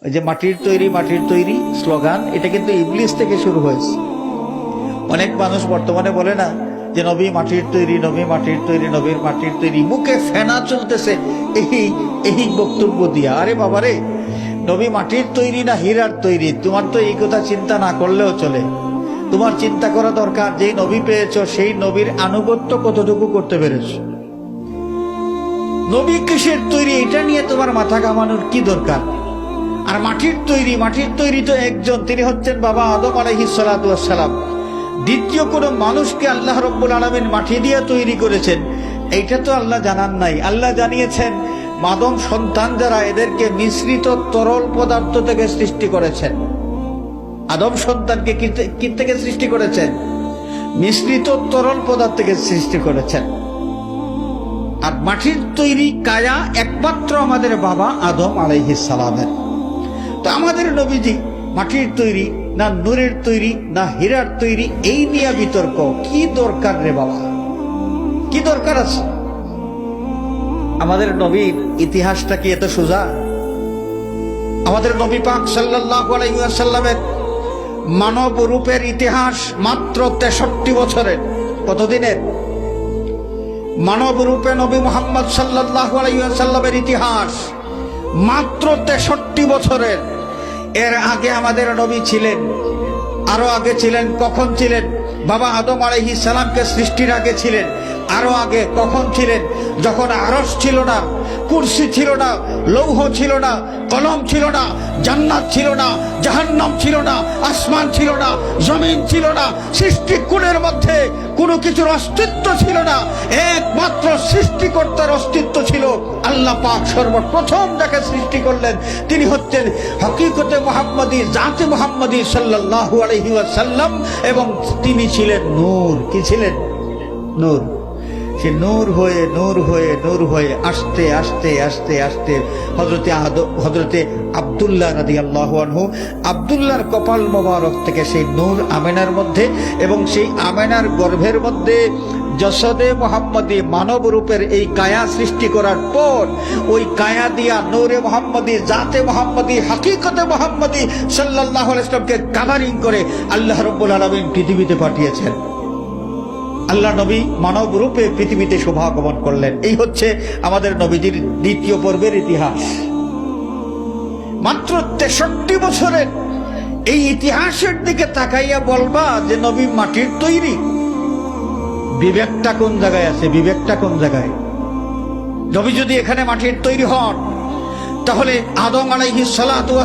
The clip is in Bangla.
ওই যে মাটির তৈরি স্লোগান, এটা কিন্তু ইবলিস থেকে শুরু হয়েছে। অনেক মানুষ বর্তমানে বলে না যে নবী মাটির তৈরি, নবী মাটির তৈরি, নবীর মাটির তৈরি, মুখে ফেনা চলতেছে এই বক্তব্য দিয়া। আরে বাবারে, নবী মাটির তৈরি না হীরার তৈরি, তোমার তো এই কথা চিন্তা না করলেও চলে। তোমার চিন্তা করা দরকার, যেই নবী পেয়েছো সেই নবীর আনুগত্য কতটুকু করতে পেরেছো। নবী কিসের তৈরি এটা নিয়ে তোমার মাথা কামানোর কি দরকার। আর মাটির তৈরি তো একজন, তিনি হচ্ছেন বাবা আদম আলাইহিস সালাতু ওয়াস সালাম। দ্বিতীয় কোন মানুষকে আল্লাহ রাব্বুল আলামিন মাটি দিয়ে তৈরি করেছেন এইটা তো আল্লাহ জানান নাই। আল্লাহ জানিয়েছেন আদম সন্তান যারা, এদেরকে মিশ্রিত তরল পদার্থ থেকে সৃষ্টি করেছেন। আদম সন্তানকে কি থেকে সৃষ্টি করেছেন? মিশ্রিত তরল পদার্থ থেকে সৃষ্টি করেছেন। আর মাটির তৈরি কায়া একমাত্র আমাদের বাবা আদম আলাইহিস সালামের। তো আমাদের নবীজি মাটির তৈরি না নূরের তৈরি না হীরার তৈরি, এই নিয়ে বিতর্ক কি দরকার রে বাবা, কি দরকার আছে? আমাদের নবীর ইতিহাসটা কি এত সোজা? আমাদের নবী পাক সাল্লাল্লাহু আলাইহি ওয়াসাল্লামের মানব রূপের ইতিহাস মাত্র 63 বছরের। কতদিনের? মানব রূপে নবী মুহাম্মদ সাল্লাল্লাহু আলাইহি ওয়াসাল্লামের ইতিহাস মাত্র 63 বছরের। এর আগে আমাদের নবী ছিলেন, আরো আগে ছিলেন। কখন ছিলেন? বাবা আদম আলাইহিস সালামকে সৃষ্টির আগে ছিলেন। আরো আগে কখন ছিলেন? যখন আরশ ছিল না, কুরসি ছিল না, লৌহ ছিল না, কলম ছিল না, জান্নাত ছিল না, জাহান্নাম ছিল না, আসমান ছিল না, জমিন ছিল না, সৃষ্টিকুলের মধ্যে কোনো কিছুর অস্তিত্ব ছিল না। একমাত্র সৃষ্টিকর্তার অস্তিত্ব ছিল। আল্লাহ পাক সর্বপ্রথম যাকে সৃষ্টি করলেন তিনি হচ্ছেন হকিকতে মুহাম্মদী, জাতে মুহাম্মদী সাল্লাল্লাহু আলাইহি ওয়াসাল্লাম, এবং তিনি ছিলেন নূর। কি ছিলেন? নূর। সে নূর হয়ে আস্তে আস্তে হযরতে আব্দুল্লাহ রাদিয়াল্লাহু আনহু, আব্দুল্লাহর কপাল মোবারক থেকে সেই নূর আমেনার মধ্যে, এবং সেই আমেনার গর্ভের মধ্যে জসদে মুহাম্মদী মানব রূপের এই কায়া সৃষ্টি করার পর ওই কায়া দিয়া নূরে মুহাম্মদী, জাতে মুহাম্মদী, হাকিকতে মুহাম্মদী সাল্লাল্লাহু আলাইহি ওয়াসাল্লামকে কাভারিং করে আল্লাহ রাব্বুল আলামিন পৃথিবীতে পাঠিয়েছেন। আল্লাহ নবী মানব রূপে পৃথিবীতে শোভাগমন করলেন। এই হচ্ছে আমাদের নবীজির দ্বিতীয় পর্বের ইতিহাস। মাত্র 63 বছরের এই ইতিহাসের দিকে তাকাইয়া বলবা যে নবী মাটির তৈরি, বিবেকটা কোন জায়গায় আছে? বিবেকটা কোন জায়গায়? নবী যদি এখানে মাটির তৈরি হন তাহলে আদম আলাইহিস সালাতু ওয়াস